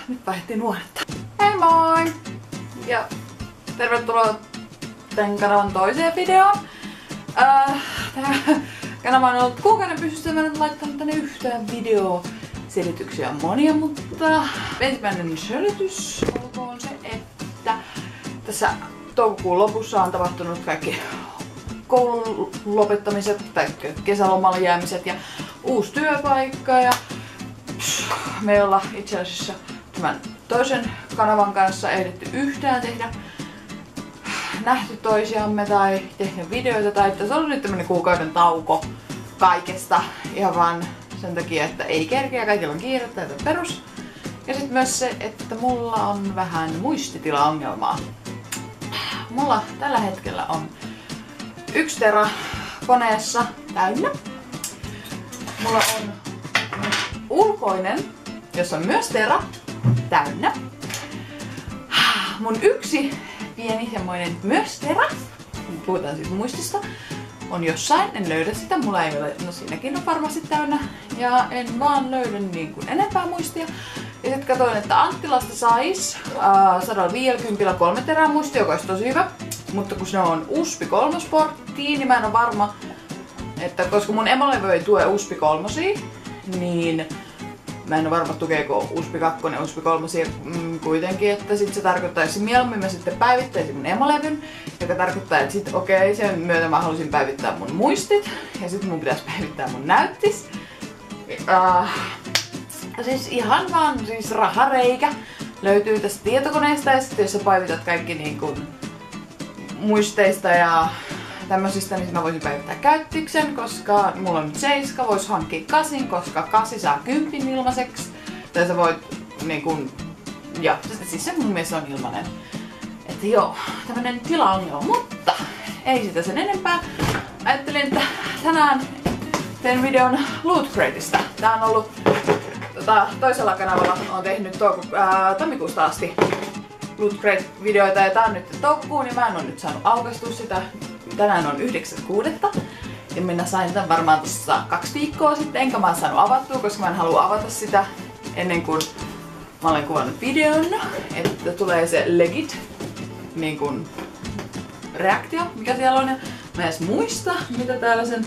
nyt vaihdettiin nuoretta. Hei moi! Ja tervetuloa tämän kanavan toiseen videoon. Tämä kanava on ollut kuukauden pystyssä, mä en ole laittanut tänne yhtään videoa. Selityksiä on monia, mutta ensimmäinen selitys olkoon se, että tässä toukokuun lopussa on tapahtunut kaikki koulun lopettamiset tai kesälomalle jäämiset ja uusi työpaikka ja me ei olla itse asiassa tämän toisen kanavan kanssa ehditty yhtään tehdä nähty toisiamme tai tehnyt videoita tai että se on nyt tämmönen kuukauden tauko kaikesta ihan vaan sen takia, että ei kerkeä, kaikilla on kiirettä ja perus. Ja sitten myös se, että mulla on vähän muistitilaongelmaa. Mulla tällä hetkellä on 1 tera koneessa täynnä. Mulla on ulkoinen, jossa on myös tera täynnä. Mun yksi pieni semmoinen myös tera, puhutaan siis muistista, on jossain, en löydä sitä, mulla ei ole, no siinäkin on varmasti täynnä ja en vaan löydä niin kuin enempää muistia. Ja sit katsoin, että Anttilasta sais 150 3 terää muistia, joka olisi tosi hyvä. Mutta kun se on USB 3 porttiin, niin mä en ole varma, että koska mun emolevy ei tue USB 3, niin mä en ole varma tukeeko USB 2 ja USB 3 kuitenkin, että sit se tarkoittaisi mieluummin mä sitten päivittäisin mun emolevyn, joka tarkoittaa, että sit okei, sen myötä mä halusin päivittää mun muistit ja sit mun pitäisi päivittää mun näyttis. Siis ihan vaan siis rahareikä löytyy tästä tietokoneesta ja sitten jos sä päivität kaikki niin kun muisteista ja tämmöisistä, niin mä voisin päivittää käyttiksen, koska mulla on nyt 7, vois hankkia 8, koska 8 saa 10 ilmaiseksi. Tai sä voit niin kun, ja siis se mun mielestä on ilmanen. Että joo, tämmönen tilaongelma, mutta ei sitä sen enempää. Ajattelin, että tänään teen videon Loot Crateista. Tää on ollut toisella kanavalla, on tehnyt tammikuusta asti Loot Crate-videoita ja tää on nyt toukokuun, niin mä en oo nyt saanut aukaistua sitä. Tänään on 9.6. ja minä sain tän varmaan tossa 2 viikkoa sitten, enkä mä oon saanut avattua, koska mä en halua avata sitä ennen kuin mä olen kuvannut videon, että tulee se legit niin kuin reaktio, mikä siellä on. Ja mä en edes muista, mitä täällä sen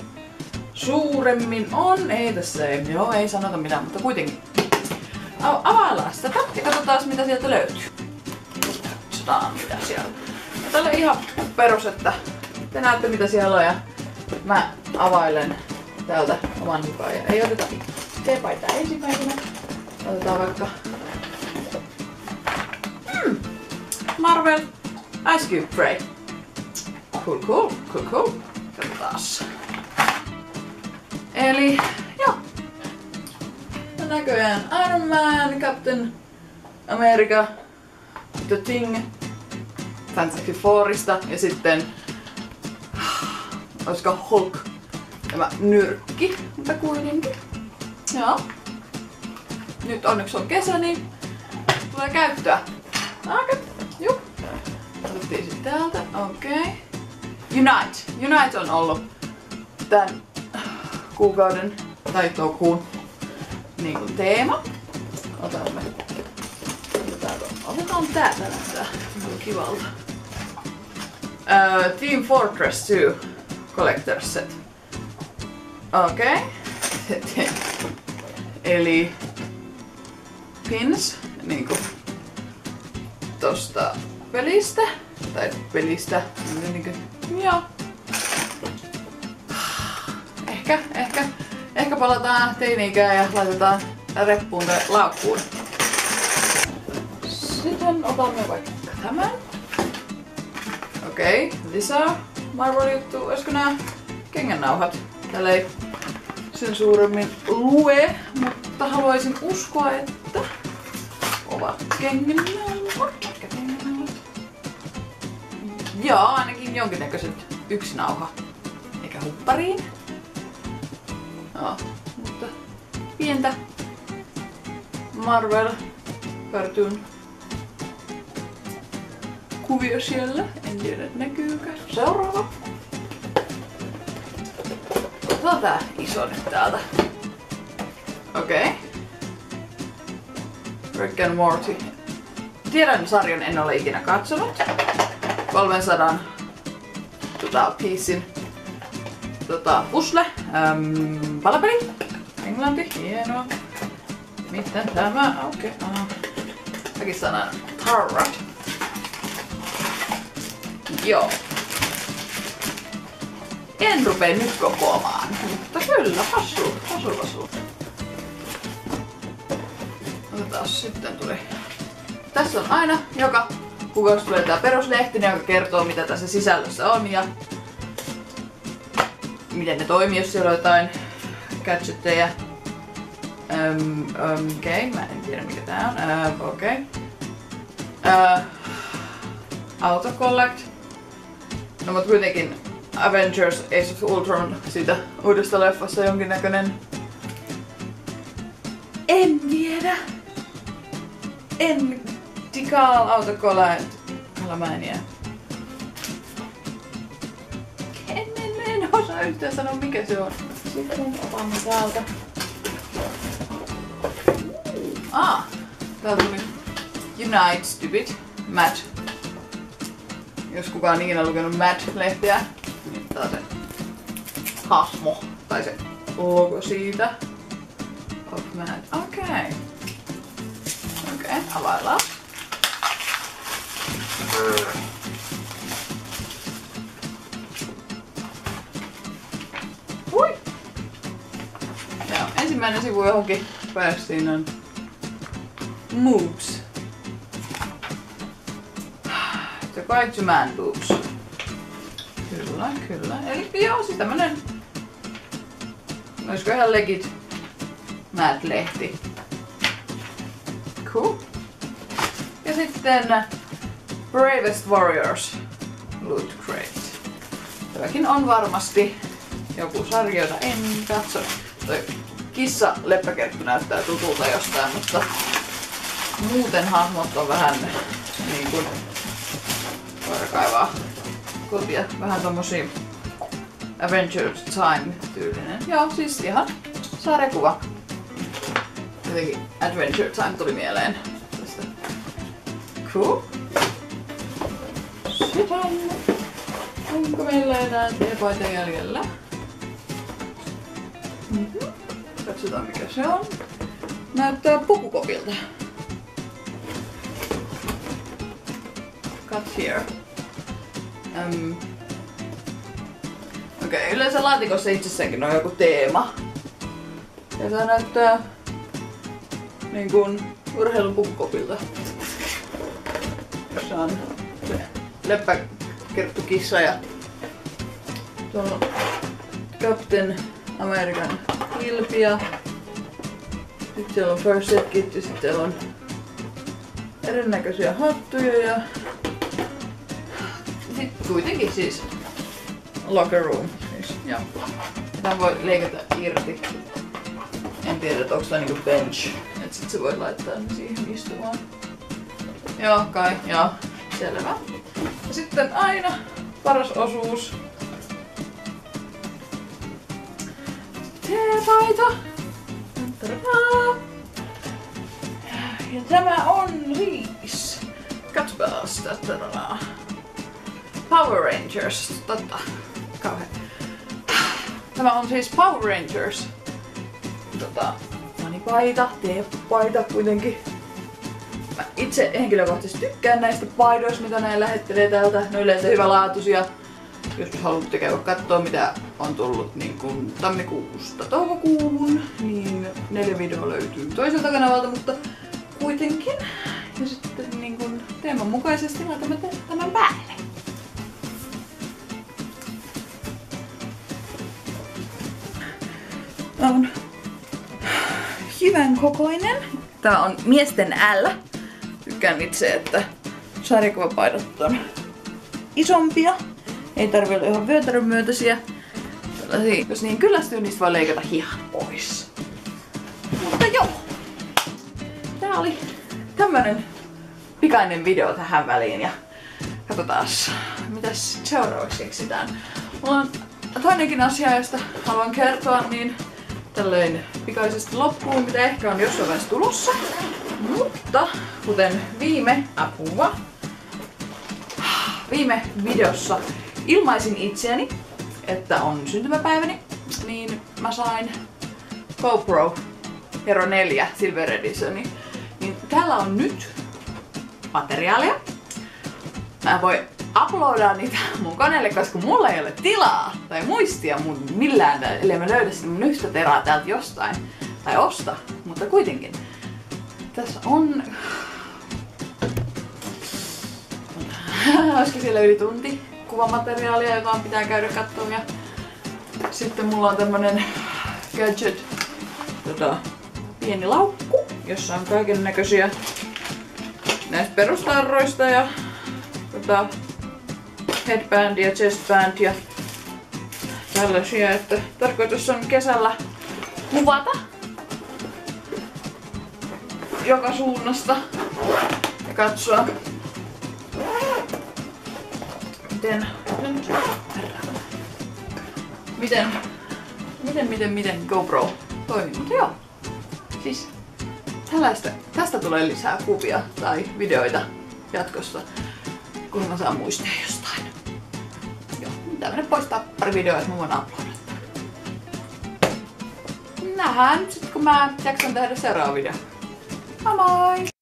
suuremmin on. Ei tässä ei sanota mitään, mutta kuitenkin. Availlaan sitä ja katsotaan mitä sieltä löytyy. Katsotaan mitä siellä on. Ja täällä on ihan perus, että te näette mitä siellä on ja mä availen täältä oman mukaan. Ja ei oteta teepaitaa ensimmäisenä. Otetaan vaikka Marvel Ice Cube Tray. Cool. Katsotaas. Eli joo. Näköjään Iron Man, Captain America, The Thing, Fantastic Fourista ja sitten olisiko Hulk, tämä nyrkki, mutta kuitenkin. Joo. Nyt onneksi on kesä, niin tulee käyttöä. Jup. Otettiin sitten täältä, okei. Unite on ollut tän kuukauden tai toukokuun niin kuin teema. Otetaan tää täältä. Kivalta. Team Fortress 2 Collector's Set. Okei. Eli pins niinku tosta pelistä. Tai pelistä. Niinku, joo. Ehkä palataan teini-ikään ja laitetaan reppuun tai laukkuun. Sitten otamme vaikka tämän. Okei, lisää Marvel-juttu. Olisiko nää kengännauhat? Täällä ei sen suuremmin lue, mutta haluaisin uskoa, että ovat kengännauhat. Joo, ainakin jonkinnäköiset yksi nauha. Eikä huppariin. Joo, mutta pientä Marvel cartoon kuvio siellä. En tiedä näkyykö. Seuraava. Otetaan tää iso nyt täältä. Okei. Rick and Morty. Tiedän sarjan, en ole ikinä katsonut. 300 piecin puzzle. Palapeli. Englanti. Hienoa. Miten tämä? Okei. Mäkin sanan Tarot. Joo. En rupee nyt kokoamaan, mutta kyllä, pasuu. Otetaan sitten tuli. Tässä on aina joka kuukausi tulee tää peruslehtinen, joka kertoo mitä tässä sisällössä on ja miten ne toimii, jos siellä on jotain gadgetteja. Okei, mä en tiedä mikä tää on. Okei. Auto Collect. No mut kuitenkin Avengers Age of Ultron siitä uudesta leffasta jonkinnäköinen. En tiedä. En Tikal Auto Collect. Kalamääniä. En osaa yhtään sanoa mikä se on. Sitten otamme täältä. Täältä tuli Unite Stupid Match. Jos kukaan on ikinä lukenut Match-lehteä, niin tää on se hahmo tai se logo siitä. Of Mad. Okei, availlaan. Hui! Joo, ensimmäinen sivu johonkin päästiin on Moves. The Guide to Man Boobs. Kyllä. Eli joo, siis tämmönen... Olisiko ihan legit Mad-lehti. Cool. Ja sitten Bravest Warriors Loot Crate. Tämäkin on varmasti joku sarja, jota en katso. Toi kissa leppäkerttu näyttää tutulta jostain, mutta muuten hahmot on vähän niin kuin voidaan kaivaa kotia. Vähän tommosia Adventure Time tyylinen. Joo, siis ihan sarjakuva. Jotenkin Adventure Time tuli mieleen tästä. Cool. Sitten onko meillä enää teepaita jäljellä? Katsotaan mikä se on. Näyttää pukukopilta. Cut here. Okei, yleensä laatikossa itsessäänkin on joku teema. Ja tää näyttää niin kuin urheilupukukopilta. Jossa on leppäkerttukissa ja tuolla on Captain American kilpi ja sitten siellä on First Aid Kit ja sitten siellä on erinäköisiä hattuja ja sitten kuitenkin siis locker room. Siis, joo. Tää voi leikata irti. En tiedä, että onko tää niinku bench. Et sit se voi laittaa siihen istumaan. Joo, kai, joo. Selvä. Ja sitten aina paras osuus. Teepaita. Ja tämä on siis... Katsotaas tätä. Power Rangers. Totta. Kauhean. Tämä on siis Power Rangers. Paita, teepaita kuitenkin. Mä itse henkilökohtaisesti tykkään näistä paidoista, mitä ne lähettelee täältä. Ne on yleensä hyvälaatuisia. Jos haluatte käydä katsoa mitä on tullut niin kun tammikuusta toukokuuhun, niin 4 videoa löytyy toiselta kanavalta, mutta kuitenkin. Ja sitten niin kun teeman mukaisesti laitamme tämän päälle. On hyvän kokoinen. Tää on miesten L. Tykkään itse, että sarjakuvapaidat on isompia. Ei tarvi olla ihan vyötärön myötäisiä. Jos niin kyllästyy, niistä voi leikata hihan pois. Mutta joo. Tää oli tämmönen pikainen video tähän väliin. Ja katsotaas, mitäs seuraavaksi keksitään. Mulla on toinenkin asia, josta haluan kertoa, niin tällöin pikaisesti loppuun, mitä ehkä on jossain vaiheessa tulossa. Mutta kuten viime videossa ilmaisin itseäni, että on syntymäpäiväni, niin mä sain GoPro Hero 4 Silver Editioni. Niin täällä on nyt materiaalia. Mä voin uploadaa niitä mun koneelle, koska mulla ei ole tilaa tai muistia mun millään, ellei mä löydä sitä mun yhtä teraa täältä jostain. Tai osta, mutta kuitenkin. Tässä on... Olisiko siellä yli tunti kuvamateriaalia, jota pitää käydä katsomaan. Ja sitten mulla on tämmönen gadget, pieni laukku, jossa on kaiken näköisiä näistä perustarroista ja headbandia, chestband ja tällaisia, että tarkoitus on kesällä kuvata joka suunnasta ja katsoa miten GoPro toimii. Mutta joo, siis tästä tulee lisää kuvia tai videoita jatkossa, kun mä saan muistia jostain. Joo, pitää mennä poistaa pari videoa, että mä voin uploadata. Nähdään sit kun mä jaksan tehdä seuraava video. Moi moi!